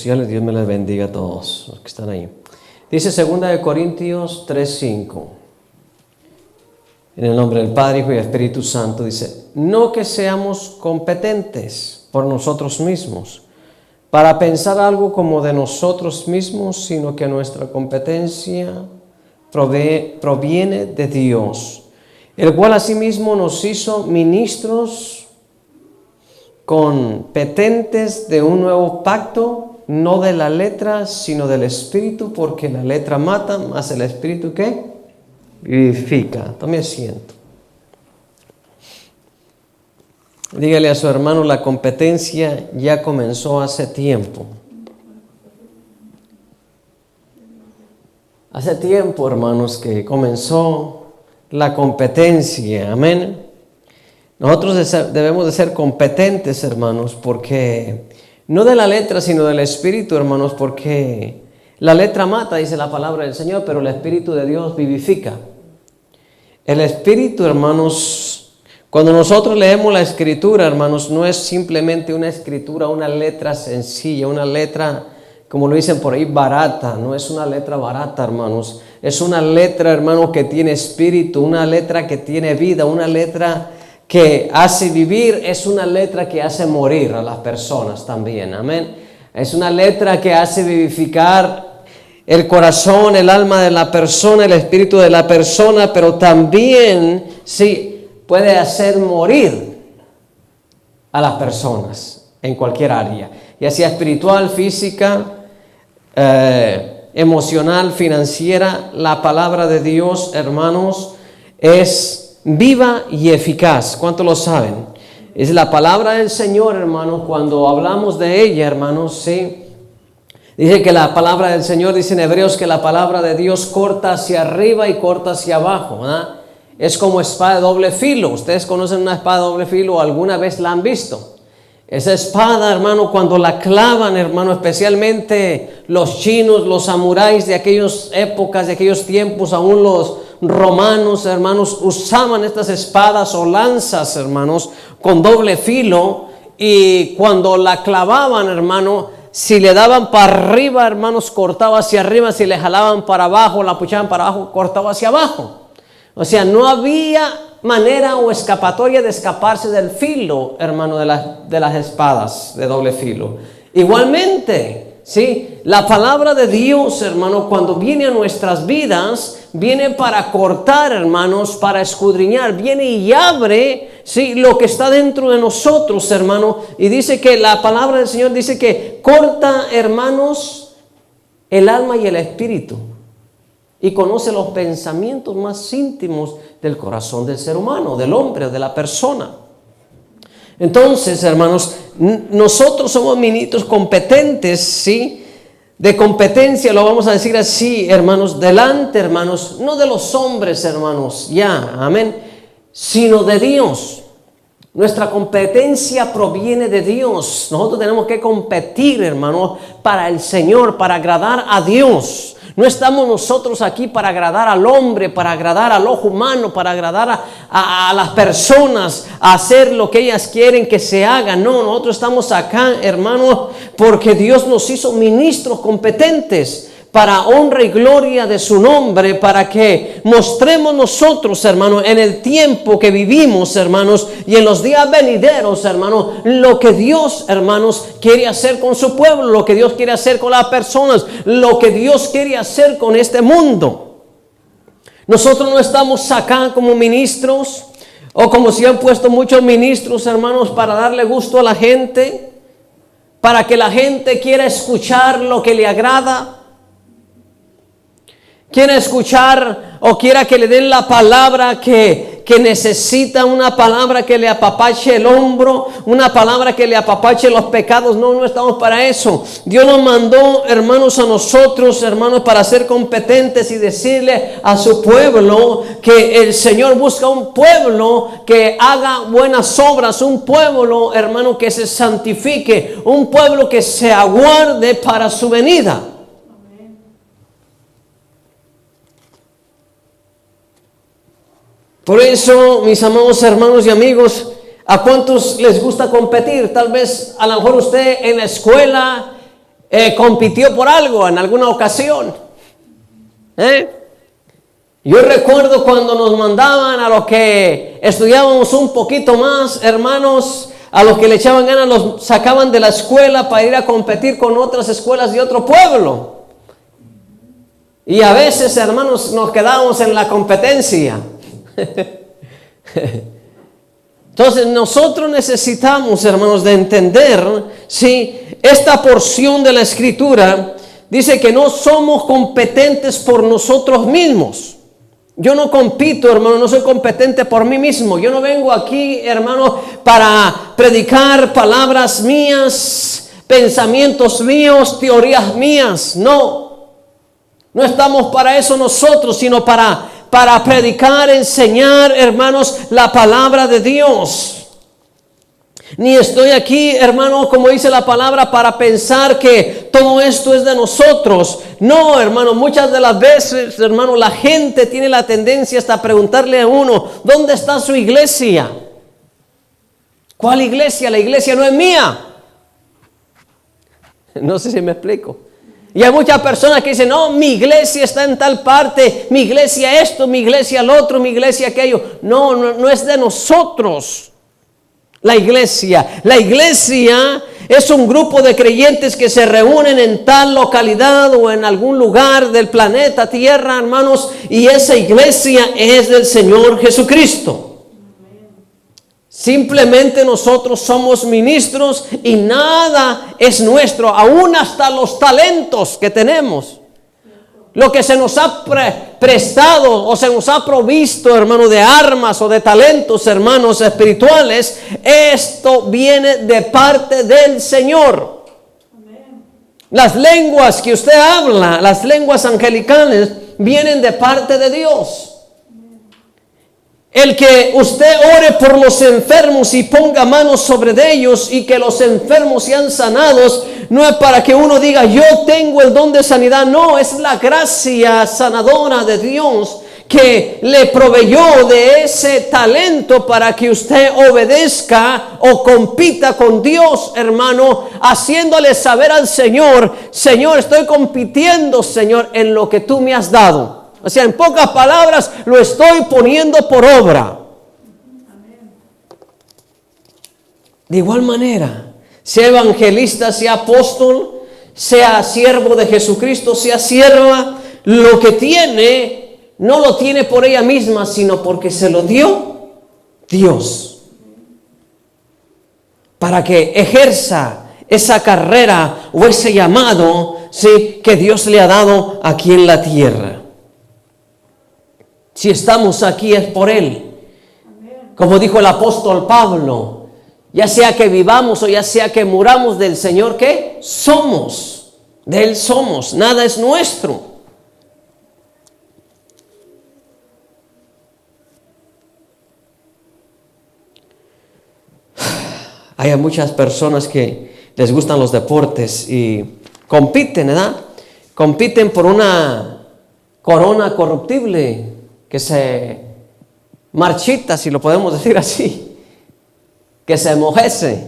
Dios me les bendiga a todos los que están ahí. Dice 2 Corintios 3:5. En el nombre del Padre, Hijo y Espíritu Santo, dice: no que seamos competentes por nosotros mismos para pensar algo como de nosotros mismos, sino que nuestra competencia proviene de Dios, el cual asimismo nos hizo ministros competentes de un nuevo pacto, no de la letra, sino del Espíritu, porque la letra mata, más el Espíritu ¿qué? Vivifica. Tome asiento. Dígale a su hermano: la competencia ya comenzó hace tiempo. Hace tiempo, hermanos, que comenzó la competencia. Amén. Nosotros debemos de ser competentes, hermanos, porque no de la letra, sino del Espíritu, hermanos, porque la letra mata, dice la palabra del Señor, pero el Espíritu de Dios vivifica. El Espíritu, hermanos, cuando nosotros leemos la Escritura, hermanos, no es simplemente una escritura, una letra sencilla, una letra, como lo dicen por ahí, barata. No es una letra barata, hermanos. Es una letra, hermanos, que tiene espíritu, una letra que tiene vida, una letra que hace vivir, es una letra que hace morir a las personas también. Amén. Es una letra que hace vivificar el corazón, el alma de la persona, el espíritu de la persona, pero también sí puede hacer morir a las personas en cualquier área, ya sea espiritual, física, emocional, financiera. La palabra de Dios, hermanos, es viva y eficaz. ¿Cuántos lo saben? Es la palabra del Señor, hermanos. Cuando hablamos de ella, hermanos, sí, dice que la palabra del Señor, dice en Hebreos, que la palabra de Dios corta hacia arriba y corta hacia abajo, ¿verdad? Es como espada de doble filo. Ustedes conocen una espada de doble filo, o alguna vez la han visto. Esa espada, hermano, cuando la clavan, hermano, especialmente los chinos, los samuráis de aquellas épocas, de aquellos tiempos, aún los romanos, hermanos, usaban estas espadas o lanzas, hermanos, con doble filo, y cuando la clavaban, hermano, si le daban para arriba, hermanos, cortaba hacia arriba; si le jalaban para abajo, la puchaban para abajo, cortaba hacia abajo. O sea, no había manera o escapatoria de escaparse del filo, hermano, de las espadas de doble filo. Igualmente, ¿sí? La palabra de Dios, hermano, cuando viene a nuestras vidas, viene para cortar, hermanos, para escudriñar, viene y abre, ¿sí?, lo que está dentro de nosotros, hermano. Y dice que la palabra del Señor dice que corta, hermanos, el alma y el espíritu, y conoce los pensamientos más íntimos del corazón del ser humano, del hombre o de la persona. Entonces, hermanos, nosotros somos ministros competentes, ¿sí? De competencia, lo vamos a decir así, hermanos, delante, hermanos, no de los hombres, hermanos, ya, amén, sino de Dios. Nuestra competencia proviene de Dios. Nosotros tenemos que competir, hermanos, para el Señor, para agradar a Dios. No estamos nosotros aquí para agradar al hombre, para agradar al ojo humano, para agradar a las personas, a hacer lo que ellas quieren que se haga. No, nosotros estamos acá, hermanos, porque Dios nos hizo ministros competentes para honra y gloria de su nombre, para que mostremos nosotros, hermanos, en el tiempo que vivimos, hermanos, y en los días venideros, hermanos, lo que Dios, hermanos, quiere hacer con su pueblo, lo que Dios quiere hacer con las personas, lo que Dios quiere hacer con este mundo. Nosotros no estamos acá como ministros, o como si han puesto muchos ministros, hermanos, para darle gusto a la gente, para que la gente quiera escuchar lo que le agrada, quiera escuchar o quiera que le den la palabra que necesita, una palabra que le apapache el hombro, una palabra que le apapache los pecados. No estamos para eso. Dios nos mandó, hermanos, a nosotros, hermanos, para ser competentes y decirle a su pueblo que el Señor busca un pueblo que haga buenas obras, un pueblo, hermano, que se santifique, un pueblo que se aguarde para su venida. Por eso, mis amados hermanos y amigos, ¿a cuántos les gusta competir? Tal vez, a lo mejor usted en la escuela compitió por algo en alguna ocasión. Yo recuerdo cuando nos mandaban a los que estudiábamos un poquito más, hermanos, a los que le echaban ganas, los sacaban de la escuela para ir a competir con otras escuelas de otro pueblo. Y a veces, hermanos, nos quedábamos en la competencia. Entonces nosotros necesitamos, hermanos, de entender, ¿sí? Esta porción de la Escritura dice que no somos competentes por nosotros mismos. Yo no compito, hermano, no soy competente por mí mismo. Yo no vengo aquí, hermano, para predicar palabras mías, pensamientos míos, teorías mías. No estamos para eso nosotros, sino para predicar, enseñar, hermanos, la palabra de Dios. Ni estoy aquí, hermano, como dice la palabra, para pensar que todo esto es de nosotros. No, hermano, muchas de las veces, hermano, la gente tiene la tendencia hasta preguntarle a uno, ¿dónde está su iglesia? ¿Cuál iglesia? La iglesia no es mía. No sé si me explico. Y hay muchas personas que dicen, no, mi iglesia está en tal parte, mi iglesia esto, mi iglesia lo otro, mi iglesia aquello. No es de nosotros. La iglesia es un grupo de creyentes que se reúnen en tal localidad o en algún lugar del planeta Tierra, hermanos, y esa iglesia es del Señor Jesucristo. Simplemente nosotros somos ministros y nada es nuestro, aún hasta los talentos que tenemos. Lo que se nos ha prestado o se nos ha provisto, hermano, de armas o de talentos, hermanos, espirituales, esto viene de parte del Señor. Amén. Las lenguas que usted habla, las lenguas angelicales, vienen de parte de Dios. El que usted ore por los enfermos y ponga manos sobre ellos y que los enfermos sean sanados, no es para que uno diga yo tengo el don de sanidad. No, es la gracia sanadora de Dios que le proveyó de ese talento para que usted obedezca o compita con Dios, hermano, haciéndole saber al Señor, Señor, estoy compitiendo, Señor, en lo que tú me has dado. O sea, en pocas palabras, lo estoy poniendo por obra. De igual manera, sea evangelista, sea apóstol, sea siervo de Jesucristo, sea sierva, lo que tiene, no lo tiene por ella misma, sino porque se lo dio Dios. Para que ejerza esa carrera o ese llamado, ¿sí?, que Dios le ha dado aquí en la tierra. Si estamos aquí es por Él. Como dijo el apóstol Pablo, ya sea que vivamos o ya sea que muramos, del Señor, ¿qué? Somos. De Él somos. Nada es nuestro. Hay muchas personas que les gustan los deportes y compiten, ¿verdad? Compiten por una corona corruptible que se marchita, si lo podemos decir así, que se enmojece.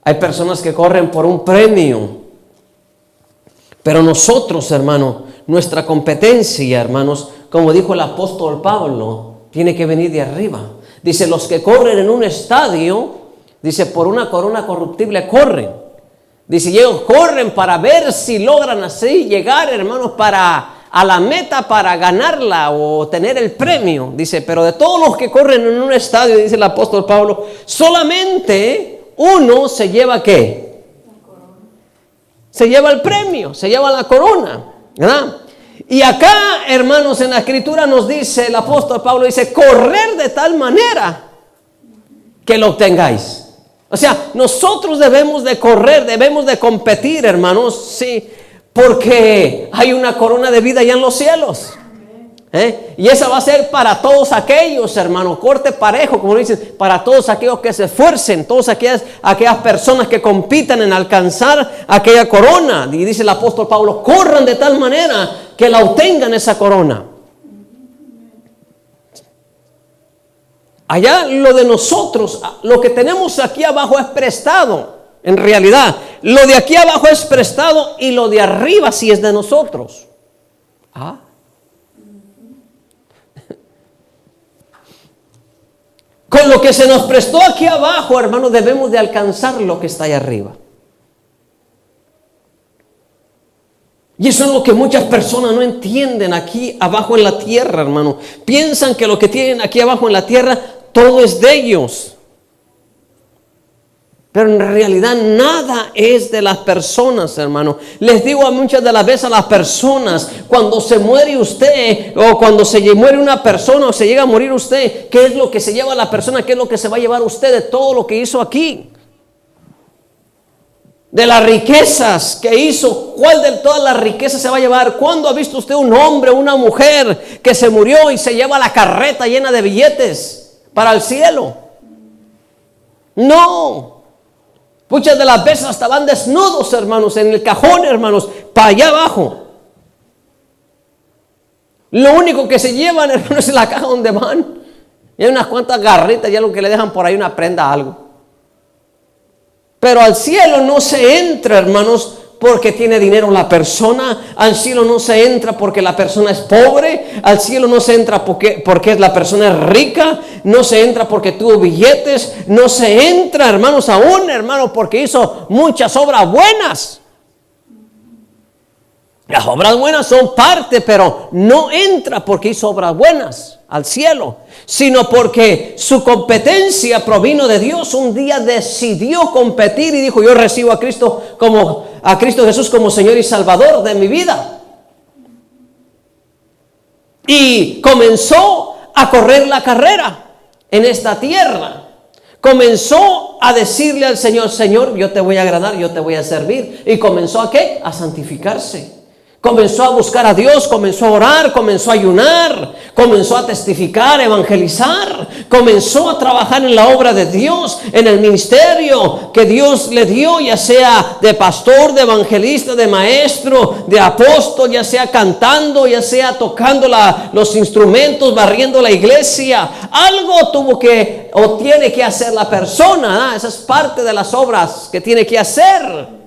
Hay personas que corren por un premio, pero nosotros, hermano, nuestra competencia, hermanos, como dijo el apóstol Pablo, tiene que venir de arriba. Dice, los que corren en un estadio, dice, por una corona corruptible corren. Dice, ellos corren para ver si logran así llegar, hermanos, a la meta para ganarla o tener el premio. Dice, pero de todos los que corren en un estadio, dice el apóstol Pablo, solamente uno se lleva ¿qué? Se lleva el premio, se lleva la corona, ¿verdad? Y acá, hermanos, en la escritura nos dice el apóstol Pablo, dice, correr de tal manera que lo obtengáis. O sea, nosotros debemos de correr, debemos de competir, hermanos, sí, porque hay una corona de vida allá en los cielos. Y esa va a ser para todos aquellos, hermanos, corte parejo, como dicen, para todos aquellos que se esfuercen, todas aquellas personas que compitan en alcanzar aquella corona. Y dice el apóstol Pablo, corran de tal manera que la obtengan esa corona. Allá lo de nosotros, lo que tenemos aquí abajo es prestado. En realidad, lo de aquí abajo es prestado y lo de arriba sí es de nosotros. Ah. Con lo que se nos prestó aquí abajo, hermanos, debemos de alcanzar lo que está ahí arriba. Y eso es lo que muchas personas no entienden aquí abajo en la tierra, hermano. Piensan que lo que tienen aquí abajo en la tierra, todo es de ellos. Pero en realidad nada es de las personas, hermano. Les digo a muchas de las veces a las personas, cuando se muere usted, o cuando se muere una persona, o se llega a morir usted, ¿qué es lo que se lleva a la persona? ¿Qué es lo que se va a llevar usted de todo lo que hizo aquí? De las riquezas que hizo, ¿cuál de todas las riquezas se va a llevar? ¿Cuándo ha visto usted un hombre o una mujer que se murió y se lleva la carreta llena de billetes para el cielo? No. Muchas de las veces hasta van desnudos, hermanos, en el cajón, hermanos, para allá abajo. Lo único que se llevan, hermanos, es la caja donde van. Y hay unas cuantas garritas, ya lo que le dejan por ahí, una prenda, algo. Pero al cielo no se entra, hermanos, porque tiene dinero la persona. Al cielo no se entra porque la persona es pobre. Al cielo no se entra porque la persona es rica. No se entra porque tuvo billetes. No se entra, hermanos, aún, hermanos, porque hizo muchas obras buenas. Las obras buenas son parte, pero no entra porque hizo obras buenas al cielo, sino porque su competencia provino de Dios. Un día decidió competir y dijo: yo recibo a Cristo Jesús como Señor y Salvador de mi vida. Y comenzó a correr la carrera en esta tierra. Comenzó a decirle al Señor: Señor, yo te voy a agradar, yo te voy a servir. Y comenzó ¿a qué? A santificarse. Comenzó a buscar a Dios, comenzó a orar, comenzó a ayunar, comenzó a testificar, evangelizar, comenzó a trabajar en la obra de Dios, en el ministerio que Dios le dio, ya sea de pastor, de evangelista, de maestro, de apóstol, ya sea cantando, ya sea tocando los instrumentos, barriendo la iglesia. Algo tuvo que o tiene que hacer la persona, ¿no? Esa es parte de las obras que tiene que hacer.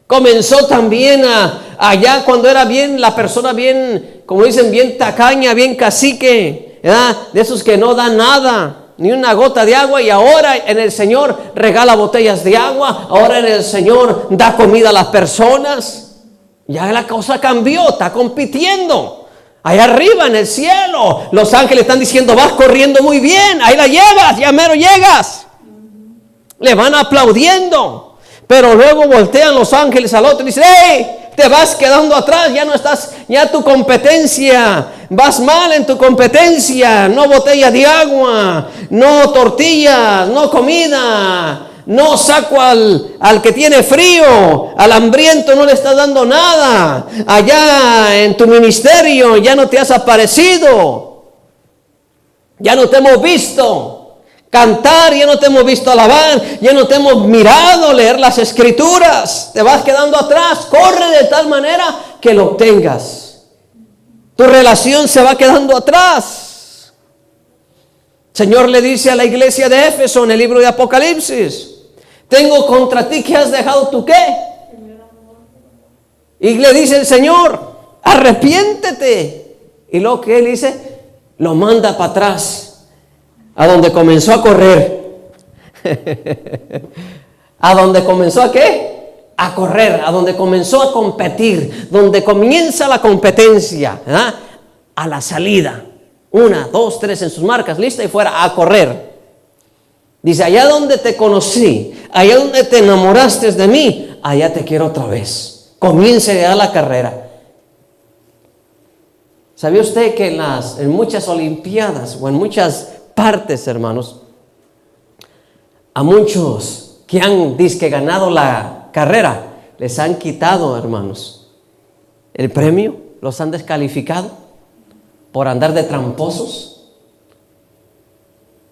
Comenzó también allá cuando era bien, la persona bien, como dicen, bien tacaña, bien cacique, ¿verdad? De esos que no dan nada, ni una gota de agua, y ahora en el Señor regala botellas de agua, ahora en el Señor da comida a las personas. Ya la cosa cambió, está compitiendo. Allá arriba en el cielo, los ángeles están diciendo: vas corriendo muy bien, ahí la llevas, ya mero llegas. Le van aplaudiendo. Pero luego voltean los ángeles al otro y dicen: ¡hey! Te vas quedando atrás, ya no estás, ya tu competencia, vas mal en tu competencia. No botella de agua, no tortillas, no comida, no saco al que tiene frío, al hambriento no le estás dando nada. Allá en tu ministerio ya no te has aparecido, ya no te hemos visto cantar, ya no te hemos visto alabar, ya no te hemos mirado leer las escrituras. Te vas quedando atrás. Corre de tal manera que lo obtengas. Tu relación se va quedando atrás. El Señor le dice a la iglesia de Éfeso en el libro de Apocalipsis: tengo contra ti que has dejado tu ¿qué? Y le dice el Señor: arrepiéntete. Y lo que él dice, lo manda para atrás, a donde comenzó a correr. ¿A donde comenzó a qué? A correr, a donde comenzó a competir, donde comienza la competencia, ¿verdad? A la salida. 1, 2, 3 en sus marcas, lista y fuera a correr. Dice: allá donde te conocí, allá donde te enamoraste de mí, allá te quiero otra vez. Comience ya la carrera. ¿Sabía usted que en muchas olimpiadas o en muchas partes, hermanos, a muchos que han ganado la carrera, les han quitado, hermanos, el premio? Los han descalificado por andar de tramposos,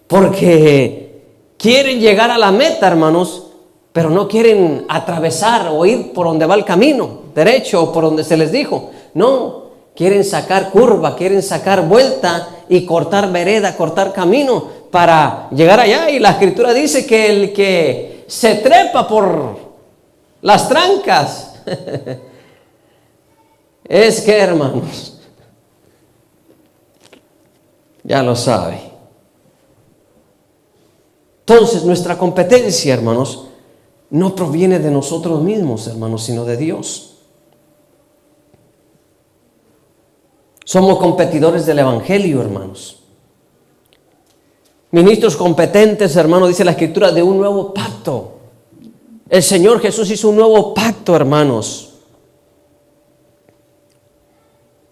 porque quieren llegar a la meta, hermanos, pero no quieren atravesar o ir por donde va el camino derecho o por donde se les dijo. No, quieren sacar curva, quieren sacar vuelta y cortar vereda, cortar camino para llegar allá. Y la escritura dice que el que se trepa por las trancas. Es que, hermanos, ya lo sabe. Entonces, nuestra competencia, hermanos, no proviene de nosotros mismos, hermanos, sino de Dios. Somos competidores del Evangelio, hermanos. Ministros competentes, hermanos, dice la Escritura, de un nuevo pacto. El Señor Jesús hizo un nuevo pacto, hermanos.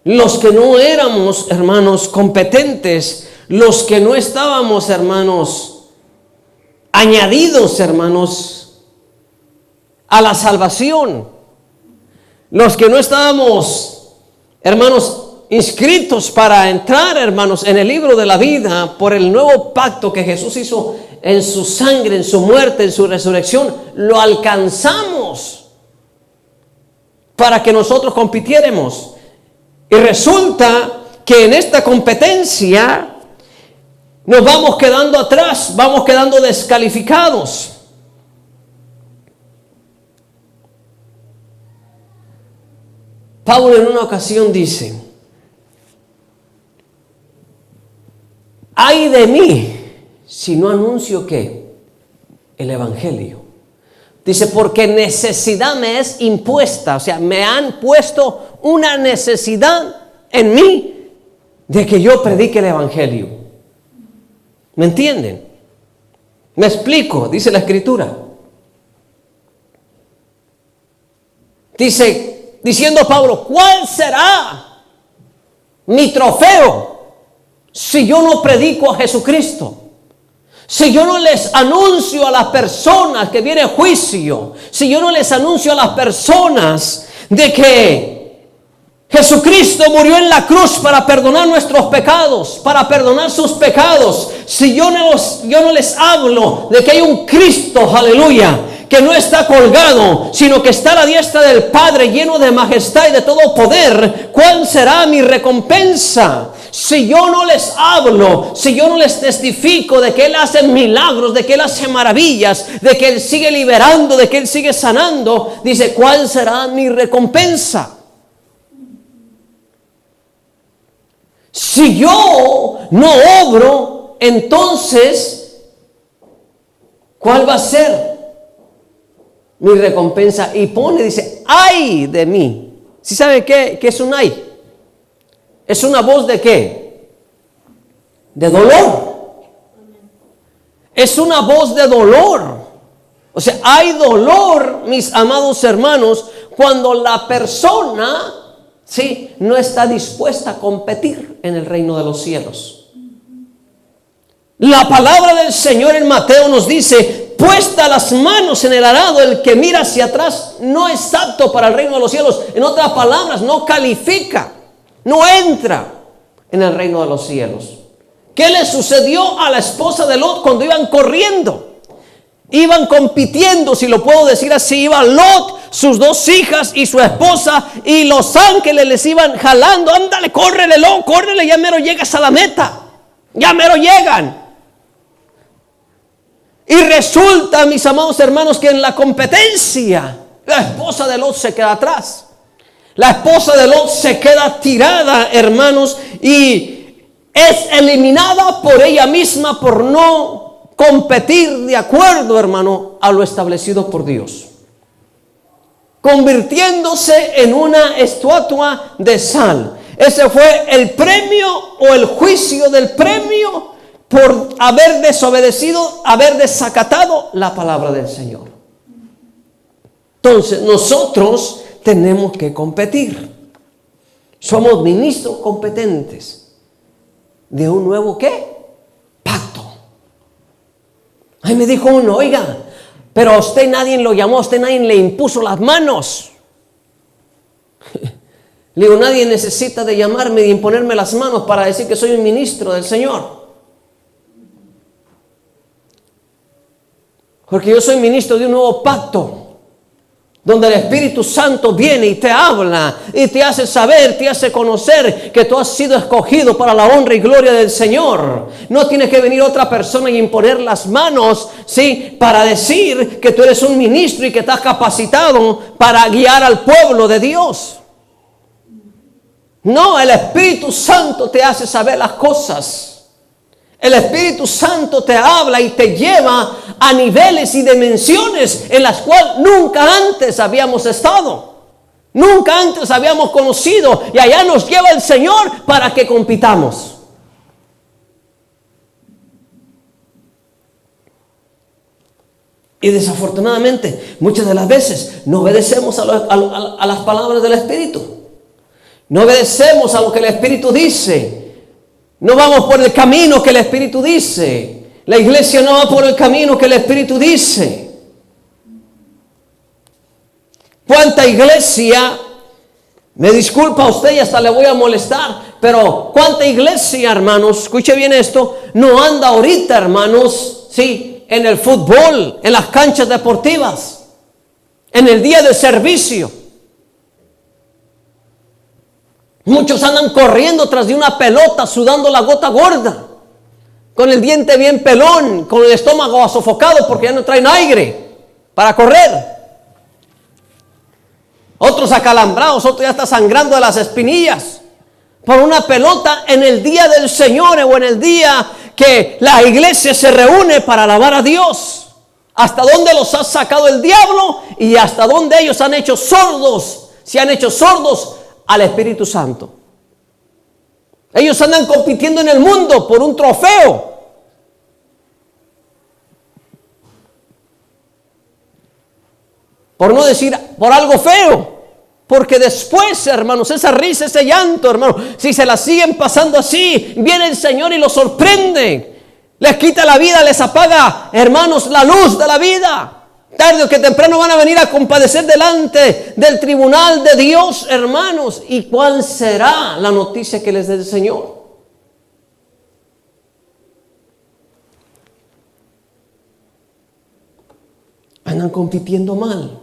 Los que no éramos, hermanos, competentes, los que no estábamos, hermanos, añadidos, hermanos, a la salvación, los que no estábamos, hermanos, inscritos para entrar, hermanos, en el libro de la vida por el nuevo pacto que Jesús hizo en su sangre, en su muerte, en su resurrección, lo alcanzamos para que nosotros compitiéramos. Y resulta que en esta competencia nos vamos quedando atrás, vamos quedando descalificados. Pablo en una ocasión dice: ay de mí si no anuncio ¿qué? El Evangelio. Dice, porque necesidad me es impuesta, o sea, me han puesto una necesidad en mí de que yo predique el Evangelio. ¿Me entienden? Me explico, dice la Escritura. Diciendo Pablo, ¿cuál será mi trofeo si yo no predico a Jesucristo? Si yo no les anuncio a las personas que viene juicio, si yo no les anuncio a las personas de que Jesucristo murió en la cruz para perdonar nuestros pecados, para perdonar sus pecados, si yo no les hablo de que hay un Cristo, aleluya, que no está colgado, sino que está a la diestra del Padre, lleno de majestad y de todo poder, ¿cuál será mi recompensa? Si yo no les hablo, si yo no les testifico de que Él hace milagros, de que Él hace maravillas, de que Él sigue liberando, de que Él sigue sanando, dice, ¿cuál será mi recompensa? Si yo no obro, entonces, ¿cuál va a ser mi recompensa? Y dice, ¡ay de mí! ¿Sí sabe qué es un ay? ¿Es una voz de qué? De dolor. Es una voz de dolor. O sea, hay dolor, mis amados hermanos, cuando la persona, sí, no está dispuesta a competir en el reino de los cielos. La palabra del Señor en Mateo nos dice, puesta las manos en el arado, el que mira hacia atrás no es apto para el reino de los cielos. En otras palabras, no califica. No entra en el reino de los cielos. ¿Qué le sucedió a la esposa de Lot cuando iban corriendo? Iban compitiendo, si lo puedo decir así. Iba Lot, sus dos hijas y su esposa, y los ángeles les iban jalando. Ándale, córrele, Lot, córrele, ya mero llegas a la meta. Ya mero llegan. Y resulta, mis amados hermanos, que en la competencia la esposa de Lot se queda atrás. La esposa de Lot se queda tirada, hermanos, y es eliminada por ella misma por no competir de acuerdo, hermano, a lo establecido por Dios. Convirtiéndose en una estatua de sal. Ese fue el premio o el juicio del premio por haber desobedecido, haber desacatado la palabra del Señor. Entonces, nosotros tenemos que competir. Somos ministros competentes de un nuevo ¿qué? Pacto. Ahí me dijo uno, oiga, pero a usted nadie lo llamó, a usted nadie le impuso las manos. Le digo, nadie necesita de llamarme y imponerme las manos para decir que soy un ministro del Señor. Porque yo soy ministro de un nuevo pacto. donde el Espíritu Santo viene y te habla y te hace saber, te hace conocer que tú has sido escogido para la honra y gloria del Señor. No tiene que venir otra persona y imponer las manos, ¿sí?, para decir que tú eres un ministro y que estás capacitado para guiar al pueblo de Dios. No, el Espíritu Santo te hace saber las cosas. El Espíritu Santo te habla y te lleva a niveles y dimensiones en las cuales nunca antes habíamos estado. Nunca antes habíamos conocido. Y allá nos lleva el Señor para que compitamos. Y desafortunadamente, muchas de las veces no obedecemos a las palabras del Espíritu. No obedecemos a lo que el Espíritu dice. No vamos por el camino que el Espíritu dice. La iglesia no va por el camino que el Espíritu dice. ¿Cuánta iglesia? Me disculpa usted y hasta le voy a molestar, pero ¿cuánta iglesia, hermanos? Escuche bien esto. No anda ahorita, hermanos, sí, en el fútbol, en las canchas deportivas, en el día de servicio. Muchos andan corriendo tras de una pelota, sudando la gota gorda, con el diente bien pelón, con el estómago sofocado porque ya no traen aire para correr. Otros acalambrados, otros ya están sangrando de las espinillas por una pelota en el día del Señor o en el día que la iglesia se reúne para alabar a Dios. Hasta dónde los ha sacado el diablo y hasta dónde ellos han hecho sordos, se han hecho sordos al Espíritu Santo. Ellos andan compitiendo en el mundo por un trofeo. Por no decir por algo feo. Porque después, hermanos, esa risa, ese llanto, hermanos, si se la siguen pasando así, viene el Señor y los sorprende. Les quita la vida, les apaga, hermanos, la luz de la vida. Tarde o que temprano van a venir a compadecer delante del tribunal de Dios, hermanos. ¿Y cuál será la noticia que les dé el Señor? Andan compitiendo mal.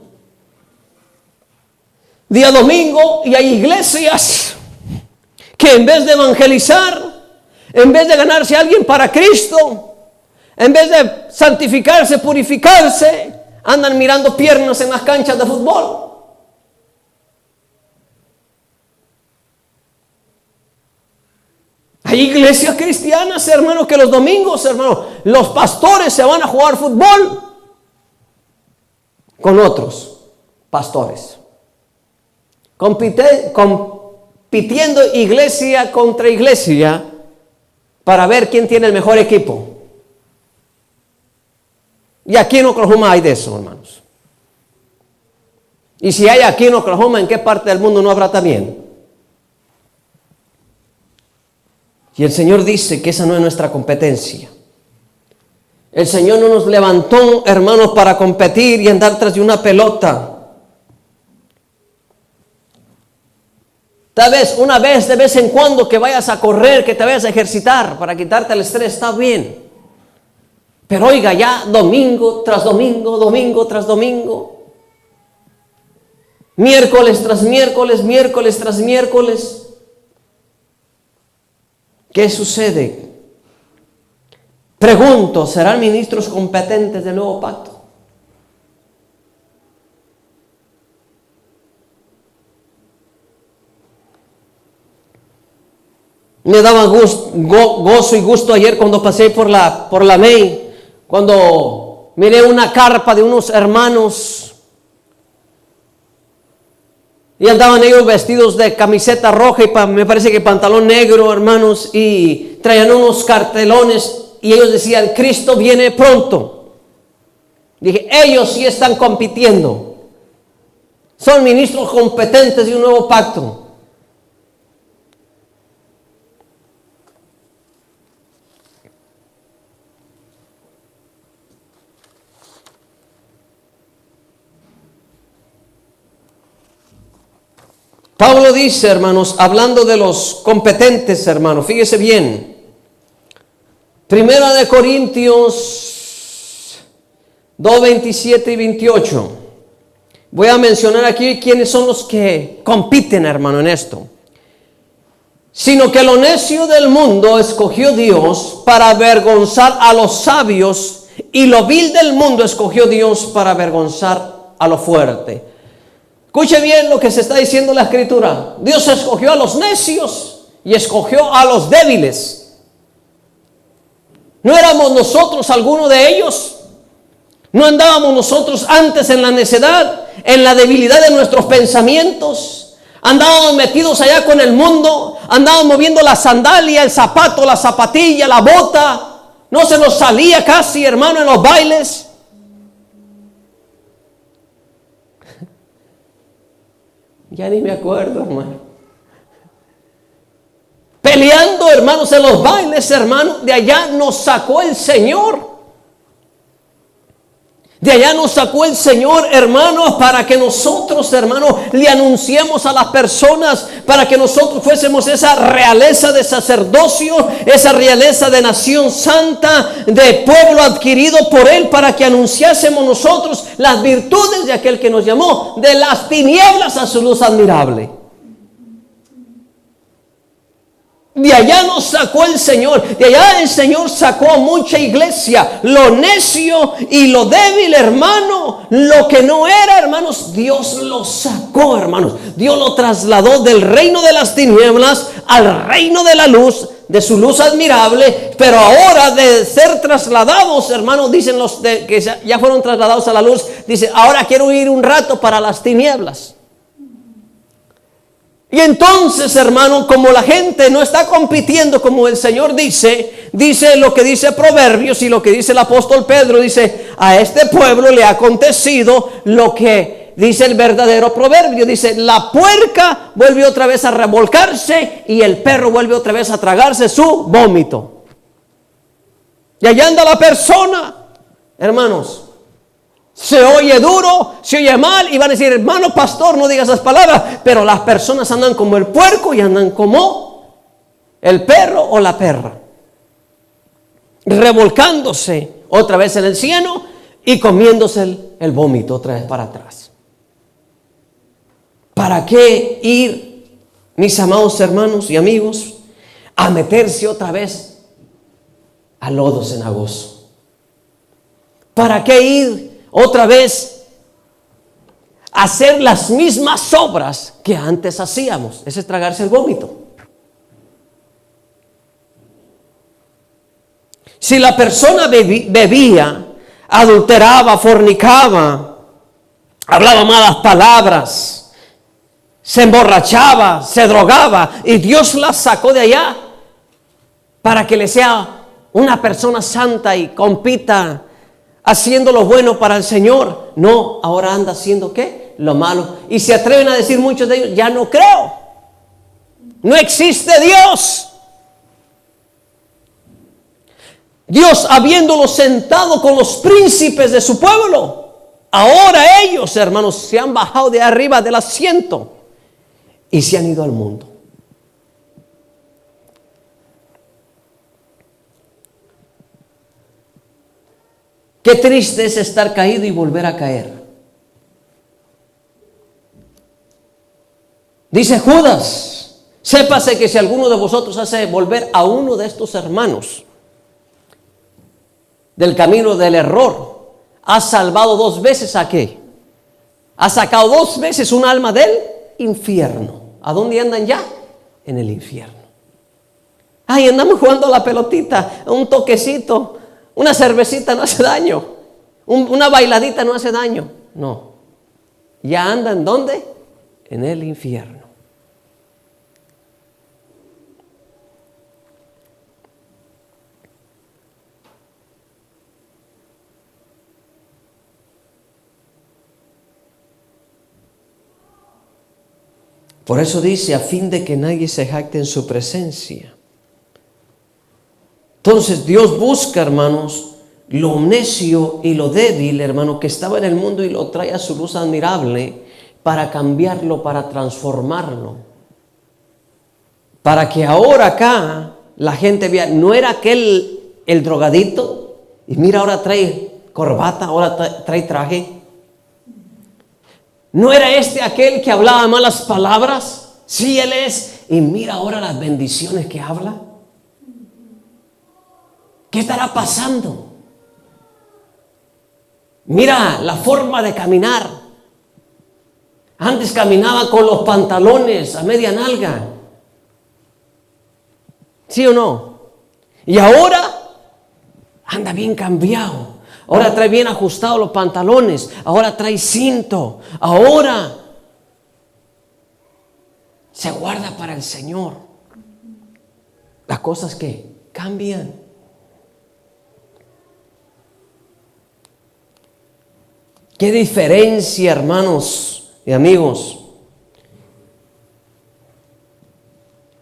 Día domingo y hay iglesias que en vez de evangelizar, en vez de ganarse a alguien para Cristo, en vez de santificarse, purificarse, andan mirando piernas en las canchas de fútbol. Hay iglesias cristianas, hermanos, que los domingos, hermanos, los pastores se van a jugar fútbol con otros pastores. Compitiendo iglesia contra iglesia para ver quién tiene el mejor equipo. Y aquí en Oklahoma hay de eso, hermanos. Y si hay aquí en Oklahoma, ¿en qué parte del mundo no habrá también? Y el Señor dice que esa no es nuestra competencia. El Señor no nos levantó, hermanos, para competir y andar tras de una pelota. Tal vez una vez, de vez en cuando, que vayas a correr, que te vayas a ejercitar para quitarte el estrés, está bien. Pero oiga, ya domingo tras domingo, domingo tras domingo, miércoles tras miércoles, miércoles tras miércoles, ¿qué sucede? Pregunto, ¿serán ministros competentes del nuevo pacto? Me daba gozo y gusto ayer cuando pasé por la May, cuando miré una carpa de unos hermanos y andaban ellos vestidos de camiseta roja y me parece que pantalón negro, hermanos, y traían unos cartelones y ellos decían: Cristo viene pronto. Dije, ellos sí están compitiendo, son ministros competentes de un nuevo pacto. Pablo dice, hermanos, hablando de los competentes, hermanos, fíjese bien. Primera de Corintios 2, 27 y 28. Voy a mencionar aquí quiénes son los que compiten, hermano, en esto. Sino que lo necio del mundo escogió Dios para avergonzar a los sabios, y lo vil del mundo escogió Dios para avergonzar a lo fuerte. Escuche bien lo que se está diciendo en la Escritura. Dios escogió a los necios y escogió a los débiles. ¿No éramos nosotros alguno de ellos? ¿No andábamos nosotros antes en la necedad, en la debilidad de nuestros pensamientos? Andábamos metidos allá con el mundo, andábamos moviendo la sandalia, el zapato, la zapatilla, la bota. No se nos salía casi, hermano, en los bailes. Ya ni me acuerdo, hermano. Peleando, hermanos, en los bailes, hermano. De allá nos sacó el Señor. De allá nos sacó el Señor, hermanos, para que nosotros, hermanos, le anunciemos a las personas, para que nosotros fuésemos esa realeza de sacerdocio, esa realeza de nación santa, de pueblo adquirido por Él, para que anunciásemos nosotros las virtudes de aquel que nos llamó de las tinieblas a su luz admirable. De allá nos sacó el Señor. De allá el Señor sacó a mucha iglesia. Lo necio y lo débil, hermano. Lo que no era, hermanos, Dios lo sacó, hermanos. Dios lo trasladó del reino de las tinieblas al reino de la luz, de su luz admirable. Pero ahora de ser trasladados, hermanos, dicen los que ya fueron trasladados a la luz, dice, ahora quiero ir un rato para las tinieblas. Y entonces, hermano, como la gente no está compitiendo como el Señor dice lo que dice Proverbios y lo que dice el apóstol Pedro, dice, a este pueblo le ha acontecido lo que dice el verdadero proverbio. Dice, la puerca vuelve otra vez a revolcarse y el perro vuelve otra vez a tragarse su vómito. Y allá anda la persona, hermanos. Se oye duro, se oye mal y van a decir, hermano pastor, no digas esas palabras. Pero las personas andan como el puerco y andan como el perro o la perra, revolcándose otra vez en el cieno y comiéndose el vómito otra vez para atrás. ¿Para qué ir, mis amados hermanos y amigos, a meterse otra vez a lodo cenagoso? ¿Para qué ir otra vez hacer las mismas obras que antes hacíamos? Ese es tragarse el vómito. Si la persona bebía, adulteraba, fornicaba, hablaba malas palabras, se emborrachaba, se drogaba, y Dios la sacó de allá para que le sea una persona santa y compita haciendo lo bueno para el Señor. No, ahora anda haciendo ¿qué? Lo malo. Y se atreven a decir muchos de ellos, ya no creo. No existe Dios. Dios habiéndolo sentado con los príncipes de su pueblo. Ahora ellos, hermanos, se han bajado de arriba del asiento y se han ido al mundo. Qué triste es estar caído y volver a caer. Dice Judas, sépase que si alguno de vosotros hace volver a uno de estos hermanos del camino del error, ha salvado 2 veces ¿a qué? Ha sacado 2 veces un alma del infierno. ¿A dónde andan ya? En el infierno. Ay, andamos jugando a la pelotita, un toquecito. Una cervecita no hace daño. Una bailadita no hace daño. No. Ya andan ¿dónde? En el infierno. Por eso dice, a fin de que nadie se jacte en su presencia. Entonces Dios busca, hermanos, lo necio y lo débil, hermano, que estaba en el mundo y lo trae a su luz admirable para cambiarlo, para transformarlo. Para que ahora acá la gente vea, no era aquel el drogadito, y mira ahora trae corbata, ahora trae traje. ¿No era este aquel que hablaba malas palabras? Sí, él es. Y mira ahora las bendiciones que habla. ¿Qué estará pasando? Mira la forma de caminar. Antes caminaba con los pantalones a media nalga. ¿Sí o no? Y ahora anda bien cambiado. Ahora trae bien ajustados los pantalones. Ahora trae cinto. Ahora se guarda para el Señor. Las cosas que cambian. Qué diferencia, hermanos y amigos.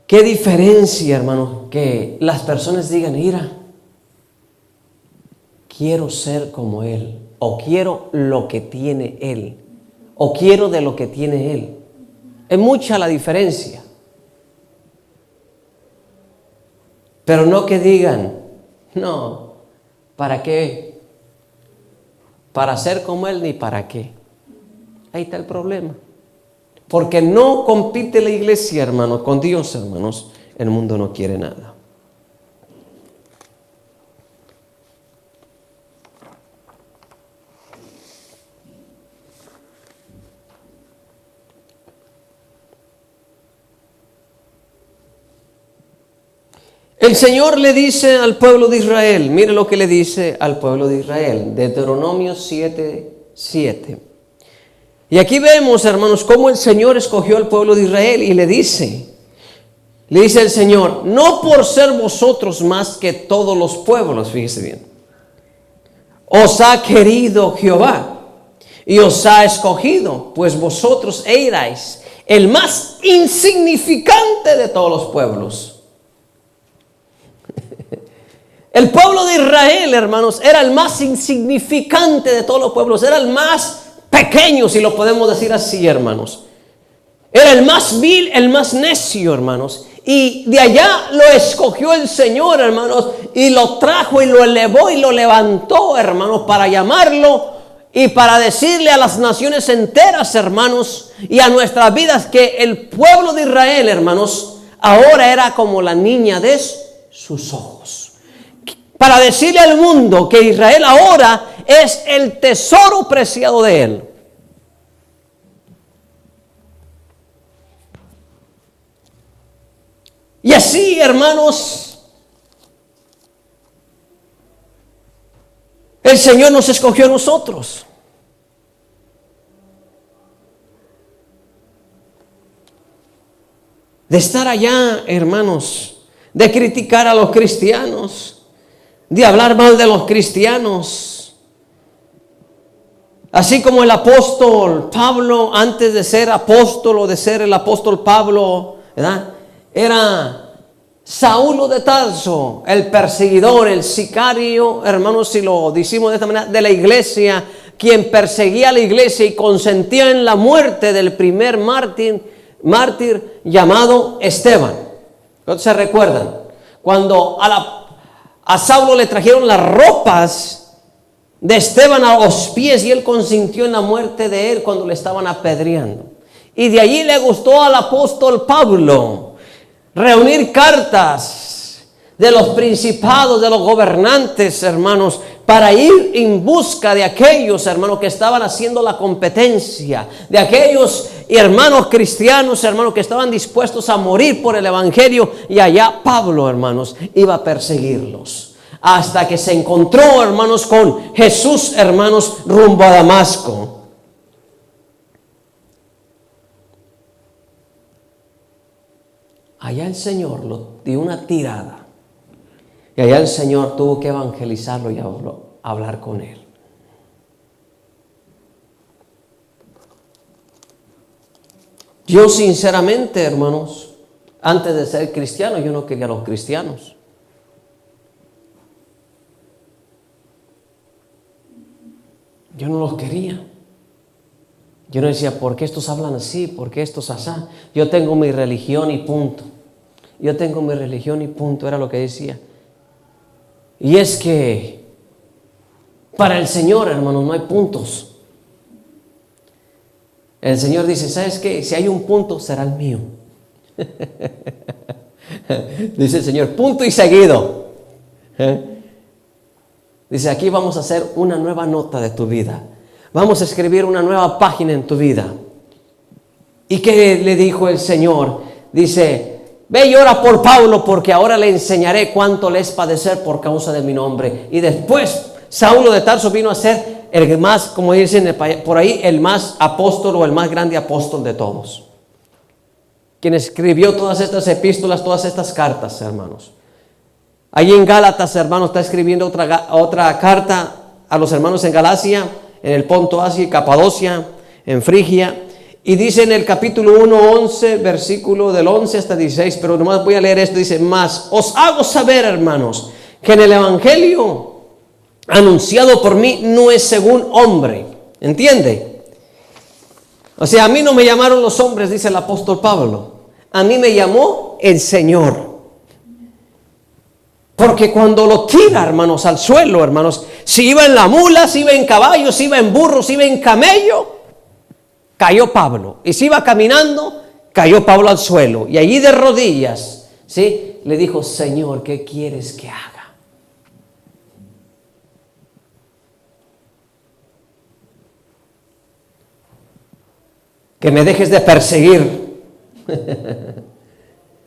Qué diferencia, hermanos, que las personas digan, mira, quiero ser como Él, o quiero lo que tiene Él, o quiero de lo que tiene Él. Es mucha la diferencia. Pero no que digan, no, ¿para qué? Para ser como Él, ni para qué. Ahí está el problema. Porque no compite la iglesia, hermanos, con Dios, hermanos. El mundo no quiere nada. El Señor le dice al pueblo de Israel, mire lo que le dice al pueblo de Israel, Deuteronomio 7:7. Y aquí vemos, hermanos, cómo el Señor escogió al pueblo de Israel y le dice el Señor, no por ser vosotros más que todos los pueblos, fíjese bien, os ha querido Jehová y os ha escogido, pues vosotros erais el más insignificante de todos los pueblos. El pueblo de Israel, hermanos, era el más insignificante de todos los pueblos, era el más pequeño, si lo podemos decir así, hermanos. Era el más vil, el más necio, hermanos. Y de allá lo escogió el Señor, hermanos, y lo trajo y lo elevó y lo levantó, hermanos, para llamarlo y para decirle a las naciones enteras, hermanos, y a nuestras vidas que el pueblo de Israel, hermanos, ahora era como la niña de sus ojos. Para decirle al mundo que Israel ahora es el tesoro preciado de Él. Y así, hermanos, el Señor nos escogió a nosotros. De estar allá, hermanos, de criticar a los cristianos, de hablar mal de los cristianos. Así como el apóstol Pablo, antes de ser apóstol o de ser el apóstol Pablo, ¿verdad?, era Saulo de Tarso, el perseguidor, el sicario, hermanos, si lo decimos de esta manera, de la iglesia, quien perseguía a la iglesia y consentía en la muerte del primer mártir llamado Esteban. ¿Cuántos se recuerdan? Cuando a Saulo le trajeron las ropas de Esteban a los pies y él consintió en la muerte de él cuando le estaban apedreando. Y de allí le gustó al apóstol Pablo reunir cartas de los principados, de los gobernantes, hermanos, para ir en busca de aquellos, hermanos, que estaban haciendo la competencia, de aquellos hermanos cristianos, hermanos, que estaban dispuestos a morir por el evangelio. Y allá Pablo, hermanos, iba a perseguirlos hasta que se encontró, hermanos, con Jesús, hermanos, rumbo a Damasco. Allá el Señor lo dio una tirada. Y allá el Señor tuvo que evangelizarlo y hablar con él. Yo sinceramente, hermanos, antes de ser cristiano, yo no quería a los cristianos. Yo no los quería. Yo no decía, ¿por qué estos hablan así? ¿Por qué estos así? Yo tengo mi religión y punto. Yo tengo mi religión y punto, era lo que decía. Y es que para el Señor, hermanos, no hay puntos. El Señor dice, ¿sabes qué? Si hay un punto, será el mío. Dice el Señor, punto y seguido. Dice, aquí vamos a hacer una nueva nota de tu vida. Vamos a escribir una nueva página en tu vida. ¿Y qué le dijo el Señor? Dice, ve y ora por Pablo, porque ahora le enseñaré cuánto le es padecer por causa de mi nombre. Y después Saulo de Tarso vino a ser el más, como dicen por ahí, el más apóstol o el más grande apóstol de todos. Quien escribió todas estas epístolas, todas estas cartas, hermanos. Allí en Gálatas, hermanos, está escribiendo otra carta a los hermanos en Galacia, en el Ponto, Asia y Capadocia, en Frigia. Y dice en el capítulo 1, 11, versículo del 11 hasta 16, pero nomás voy a leer esto, dice, mas os hago saber, hermanos, que en el evangelio anunciado por mí no es según hombre. ¿Entiende? O sea, a mí no me llamaron los hombres, dice el apóstol Pablo. A mí me llamó el Señor. Porque cuando lo tira, hermanos, al suelo, hermanos, si iba en la mula, si iba en caballo, si iba en burro, si iba en camello, cayó Pablo. Y si iba caminando, cayó Pablo al suelo. Y allí de rodillas, ¿sí? Le dijo, Señor, ¿qué quieres que haga? Que me dejes de perseguir.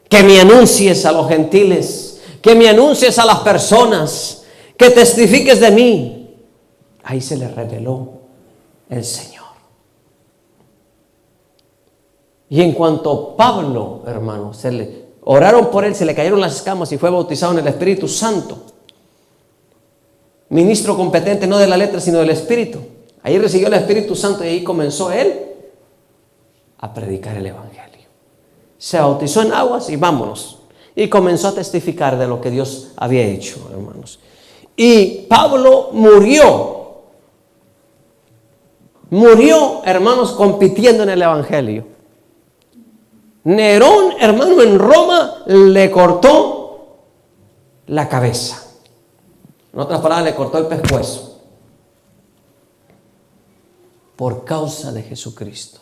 Que me anuncies a los gentiles. Que me anuncies a las personas, que testifiques de mí. Ahí se le reveló el Señor. Y en cuanto Pablo, hermano, oraron por él, se le cayeron las escamas y fue bautizado en el Espíritu Santo. Ministro competente no de la letra, sino del Espíritu. Ahí recibió el Espíritu Santo y ahí comenzó él a predicar el Evangelio. Se bautizó en aguas y vámonos. Y comenzó a testificar de lo que Dios había hecho, hermanos. Y Pablo murió. Murió, hermanos, compitiendo en el Evangelio. Nerón, hermano, en Roma le cortó la cabeza. En otras palabras, le cortó el pescuezo. Por causa de Jesucristo.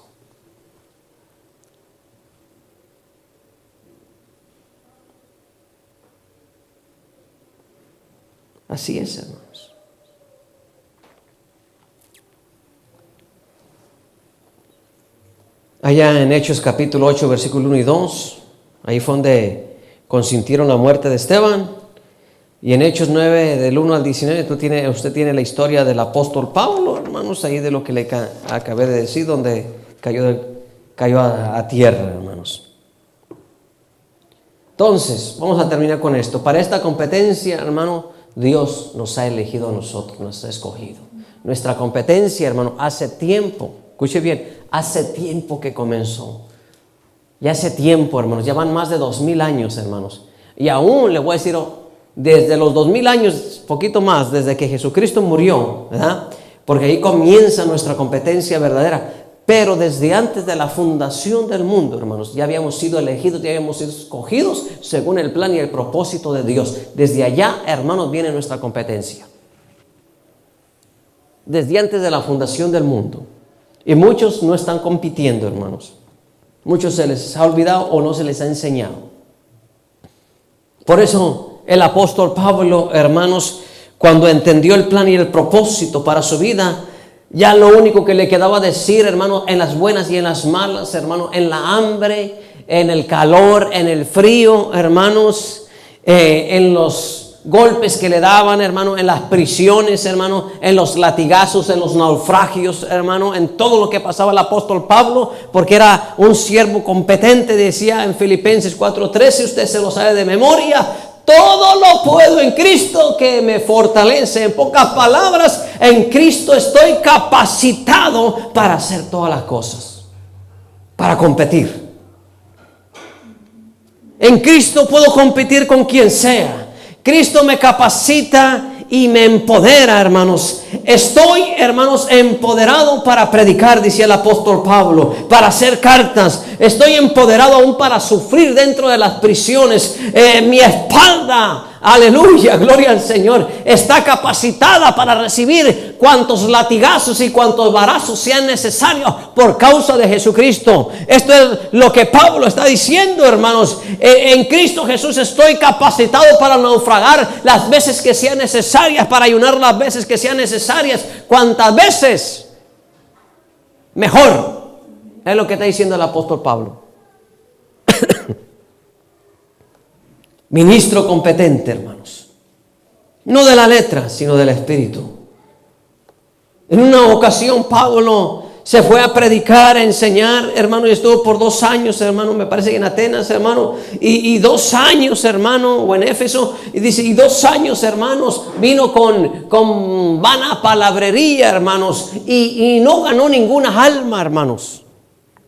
Así es, hermanos. Allá en Hechos capítulo 8, versículo 1 y 2, ahí fue donde consintieron la muerte de Esteban. Y en Hechos 9, del 1 al 19, usted tiene la historia del apóstol Pablo, hermanos, ahí de lo que le acabé de decir, donde cayó a tierra, hermanos. Entonces, vamos a terminar con esto. Para esta competencia, hermano, Dios nos ha elegido a nosotros, nos ha escogido. Nuestra competencia, hermano, hace tiempo, escuche bien, hace tiempo que comenzó. Ya hace tiempo, hermanos, ya van más de 2000 años, hermanos. Y aún le voy a decir, desde los 2000 años, poquito más, desde que Jesucristo murió, ¿verdad? Porque ahí comienza nuestra competencia verdadera. Pero desde antes de la fundación del mundo, hermanos, ya habíamos sido elegidos, ya habíamos sido escogidos según el plan y el propósito de Dios. Desde allá, hermanos, viene nuestra competencia. Desde antes de la fundación del mundo. Y muchos no están compitiendo, hermanos. Muchos se les ha olvidado o no se les ha enseñado. Por eso el apóstol Pablo, hermanos, cuando entendió el plan y el propósito para su vida, ya lo único que le quedaba decir, hermano, en las buenas y en las malas, hermano, en la hambre, en el calor, en el frío, hermanos, en los golpes que le daban, hermano, en las prisiones, hermano, en los latigazos, en los naufragios, hermano, en todo lo que pasaba el apóstol Pablo, porque era un siervo competente, decía en Filipenses 4:13, usted se lo sabe de memoria. Todo lo puedo en Cristo que me fortalece. En pocas palabras, en Cristo estoy capacitado para hacer todas las cosas, para competir. En Cristo puedo competir con quien sea. Cristo me capacita y me empodera, hermanos. Estoy, hermanos, empoderado para predicar, decía el apóstol Pablo, para hacer cartas. Estoy empoderado aún para sufrir dentro de las prisiones. Mi espalda aleluya, gloria al Señor, está capacitada para recibir cuantos latigazos y cuantos varazos sean necesarios por causa de Jesucristo. Esto es lo que Pablo está diciendo, hermanos. En Cristo Jesús estoy capacitado para naufragar las veces que sean necesarias, para ayunar las veces que sean necesarias. Cuantas veces, mejor. Es lo que está diciendo el apóstol Pablo. Ministro competente, hermanos. No de la letra, sino del Espíritu. En una ocasión Pablo se fue a predicar, a enseñar, hermano, y estuvo por 2 años, hermano, me parece que en Atenas, hermano, y 2 años, hermano, o en Éfeso, y dice, y 2 años, hermanos, vino con vana palabrería, hermanos, y no ganó ninguna alma, hermanos.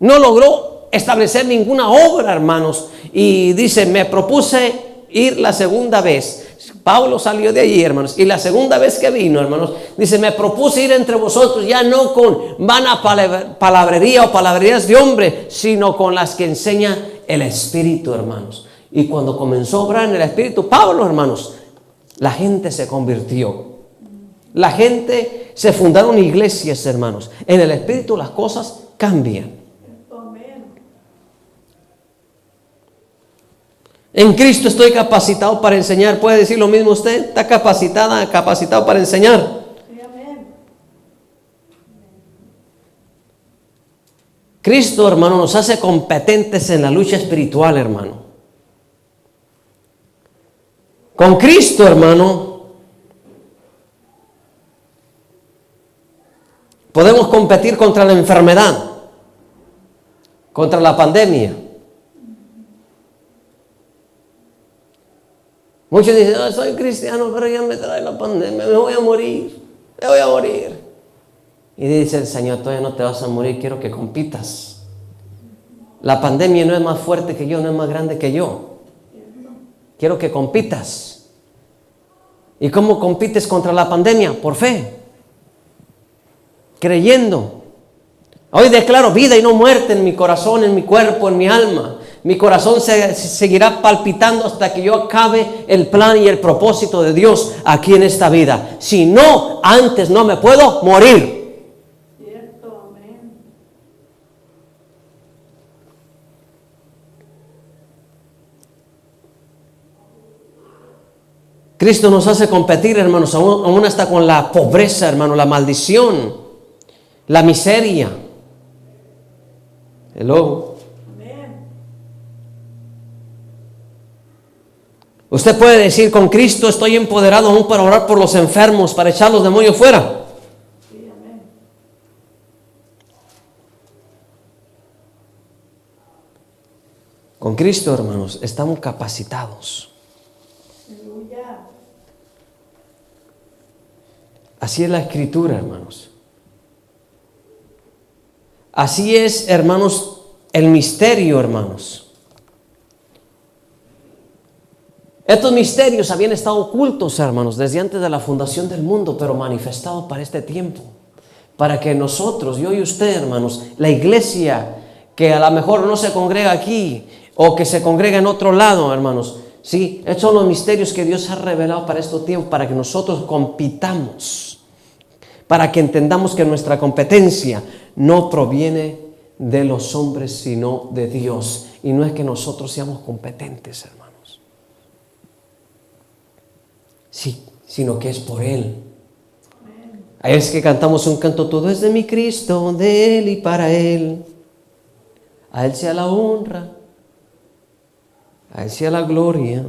No logró establecer ninguna obra, hermanos, y dice, me propuse ir la segunda vez. Pablo salió de allí, hermanos, y la segunda vez que vino, hermanos, dice, me propuse ir entre vosotros ya no con vana palabrería o palabrerías de hombre, sino con las que enseña el Espíritu, hermanos. Y cuando comenzó a obrar en el Espíritu, Pablo, hermanos, la gente se convirtió. La gente, se fundaron iglesias, hermanos. En el Espíritu las cosas cambian. En Cristo estoy capacitado para enseñar. ¿Puede decir lo mismo usted? ¿Está capacitado para enseñar? Sí, amén. Cristo, hermano, nos hace competentes en la lucha espiritual, hermano. Con Cristo, hermano, podemos competir contra la enfermedad, contra la pandemia. Muchos dicen, soy cristiano, pero ya me trae la pandemia, me voy a morir. Y dice el Señor, todavía no te vas a morir, quiero que compitas. La pandemia no es más fuerte que yo, no es más grande que yo. Quiero que compitas. ¿Y cómo compites contra la pandemia? Por fe. Creyendo. Hoy declaro vida y no muerte en mi corazón, en mi cuerpo, en mi alma. Mi corazón seguirá palpitando hasta que yo acabe el plan y el propósito de Dios aquí en esta vida. Si no, antes no me puedo morir. Cierto, amén. Cristo nos hace competir, hermanos, aún hasta con la pobreza, hermano, la maldición, la miseria. Hello. Usted puede decir, con Cristo estoy empoderado aún para orar por los enfermos, para echar los demonios fuera. Sí, amén. Con Cristo, hermanos, estamos capacitados. Aleluya. Así es la Escritura, hermanos. Así es, hermanos, el misterio, hermanos. Estos misterios habían estado ocultos, hermanos, desde antes de la fundación del mundo, pero manifestados para este tiempo. Para que nosotros, yo y usted, hermanos, la iglesia que a lo mejor no se congrega aquí o que se congrega en otro lado, hermanos, sí, estos son los misterios que Dios ha revelado para estos tiempos, para que nosotros compitamos, para que entendamos que nuestra competencia no proviene de los hombres, sino de Dios. Y no es que nosotros seamos competentes, hermanos. Sí, sino que es por Él. Ahí es que cantamos un canto, todo es de mi Cristo, de Él y para Él. A Él sea la honra, a Él sea la gloria.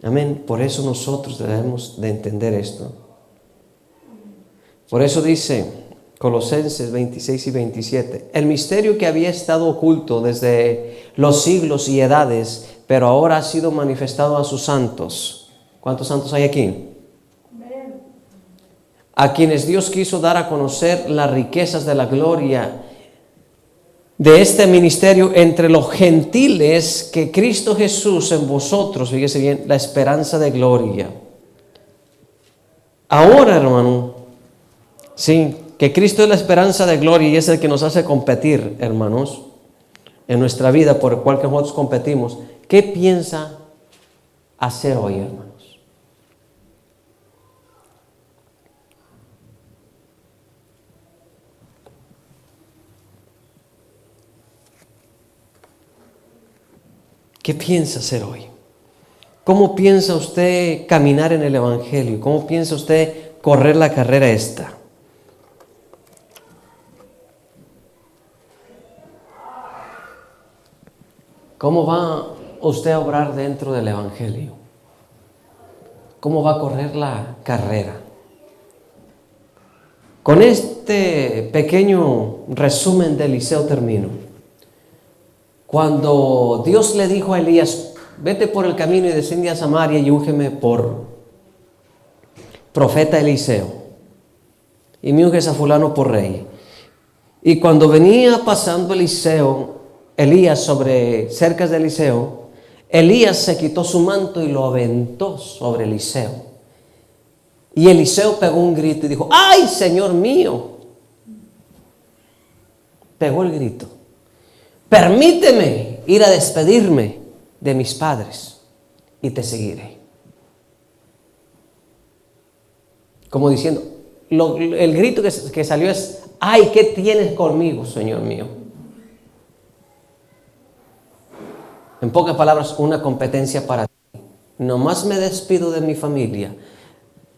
Amén. Por eso nosotros debemos de entender esto. Por eso dice Colosenses 26 y 27, el misterio que había estado oculto desde los siglos y edades, pero ahora ha sido manifestado a sus santos. ¿Cuántos santos hay aquí? A quienes Dios quiso dar a conocer las riquezas de la gloria de este ministerio entre los gentiles, que Cristo Jesús en vosotros, fíjese bien, la esperanza de gloria. Ahora, hermano, sí, que Cristo es la esperanza de gloria y es el que nos hace competir, hermanos, en nuestra vida por el cual que nosotros competimos. ¿Qué piensa hacer hoy, hermanos? ¿Qué piensa hacer hoy? ¿Cómo piensa usted caminar en el Evangelio? ¿Cómo piensa usted correr la carrera esta? ¿Cómo va usted a obrar dentro del Evangelio? ¿Cómo va a correr la carrera? Con este pequeño resumen de Eliseo termino. Cuando Dios le dijo a Elías, vete por el camino y desciende a Samaria y úngeme por profeta Eliseo, y me unges a fulano por rey. Y cuando venía pasando Elías sobre cercas de Eliseo, Elías se quitó su manto y lo aventó sobre Eliseo. Y Eliseo pegó un grito y dijo, ¡ay, Señor mío! Pegó el grito. Permíteme ir a despedirme de mis padres y te seguiré. Como diciendo, el grito que salió es, ¡ay, qué tienes conmigo, Señor mío! En pocas palabras, una competencia para ti. Nomás me despido de mi familia.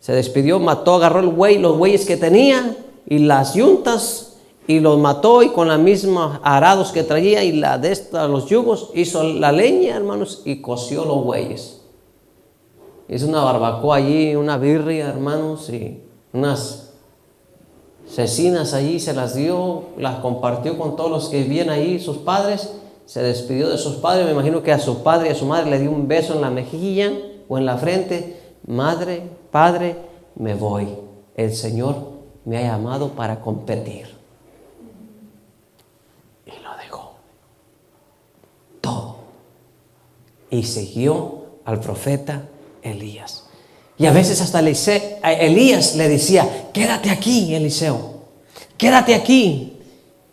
Se despidió, mató, agarró los bueyes que tenía y las yuntas y los mató, y con la misma arados que traía y los yugos hizo la leña, hermanos, y coció los bueyes. Hizo una barbacoa allí, una birria, hermanos, y unas cecinas allí, se las dio, las compartió con todos los que vivían ahí, sus padres. Se despidió de sus padres, me imagino que a su padre y a su madre le dio un beso en la mejilla o en la frente. Madre, padre, me voy. El Señor me ha llamado para competir. Y lo dejó todo. Y siguió al profeta Elías. Y a veces hasta Elías le decía, quédate aquí, Eliseo, quédate aquí,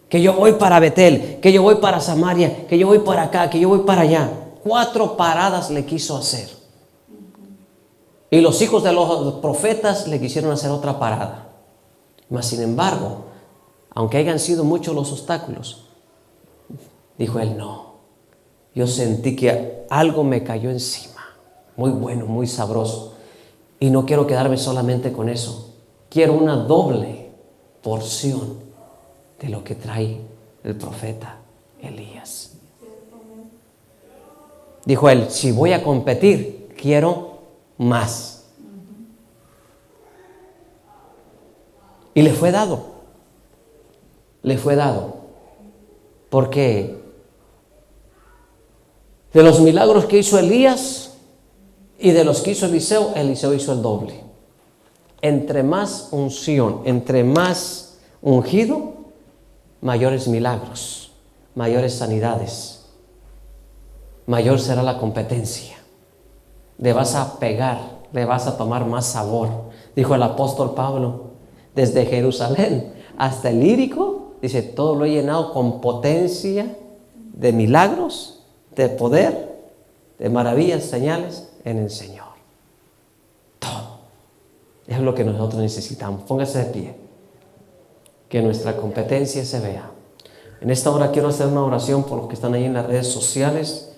que yo voy para Betel, que yo voy para Samaria, que yo voy para acá, que yo voy para allá. 4 paradas le quiso hacer. Y los hijos de los profetas le quisieron hacer otra parada. Mas sin embargo, aunque hayan sido muchos los obstáculos, dijo él, no. Yo sentí que algo me cayó encima, muy bueno, muy sabroso. Y no quiero quedarme solamente con eso. Quiero una doble porción de lo que trae el profeta Elías. Dijo él, si voy a competir, quiero más. Y le fue dado. Le fue dado. Porque de los milagros que hizo Elías y de los que hizo Eliseo hizo el doble. Entre más unción, entre más ungido, mayores milagros, mayores sanidades, mayor será la competencia. Le vas a pegar, le vas a tomar más sabor. Dijo el apóstol Pablo, desde Jerusalén hasta el Ilírico, dice, todo lo he llenado con potencia de milagros, de poder, de maravillas, señales en el Señor. Todo. Es lo que nosotros necesitamos. Póngase de pie. Que nuestra competencia se vea. En esta hora quiero hacer una oración por los que están ahí en las redes sociales,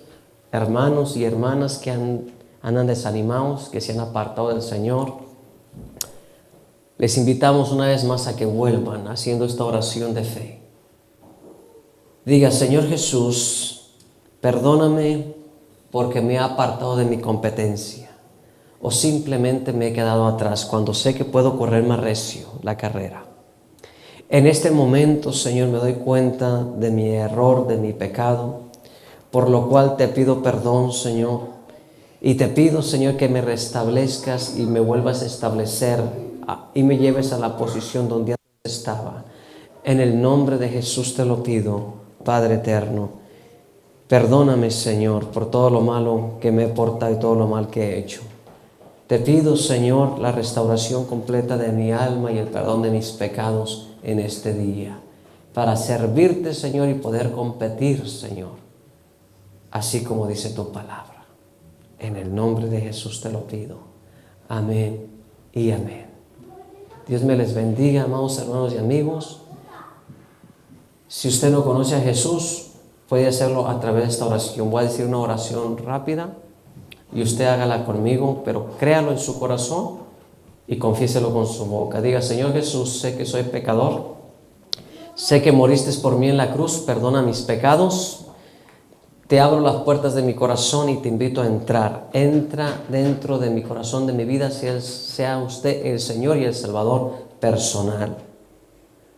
hermanos y hermanas que andan desanimados, que se han apartado del Señor. Les invitamos una vez más a que vuelvan haciendo esta oración de fe. Diga, Señor Jesús, perdóname porque me he apartado de mi competencia o simplemente me he quedado atrás cuando sé que puedo correr más recio la carrera. En este momento, Señor, me doy cuenta de mi error, de mi pecado, por lo cual te pido perdón, Señor, y te pido, Señor, que me restablezcas y me vuelvas a establecer y me lleves a la posición donde antes estaba. En el nombre de Jesús te lo pido, Padre eterno. Perdóname, Señor, por todo lo malo que me he portado y todo lo mal que he hecho. Te pido, Señor, la restauración completa de mi alma y el perdón de mis pecados en este día, para servirte, Señor, y poder competir, Señor, así como dice tu palabra. En el nombre de Jesús te lo pido. Amén y amén. Dios me les bendiga, amados hermanos y amigos. Si usted no conoce a Jesús, puede hacerlo a través de esta oración. Voy a decir una oración rápida y usted hágala conmigo, pero créalo en su corazón y confiéselo con su boca. Diga: Señor Jesús, sé que soy pecador, sé que moriste por mí en la cruz, perdona mis pecados. Te abro las puertas de mi corazón y te invito a entrar. Entra dentro de mi corazón, de mi vida, sea usted el Señor y el Salvador personal.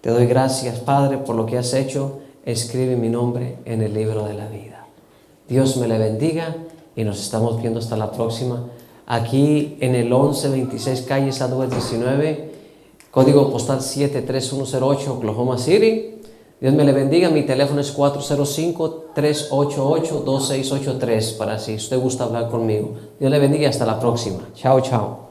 Te doy gracias, Padre, por lo que has hecho. Escribe mi nombre en el libro de la vida. Dios me le bendiga y nos estamos viendo hasta la próxima. Aquí en el 1126 calle Southwest 19, código postal 73108, Oklahoma City. Dios me le bendiga. Mi teléfono es 405-388-2683 para si usted gusta hablar conmigo. Dios le bendiga y hasta la próxima. Chao, chao.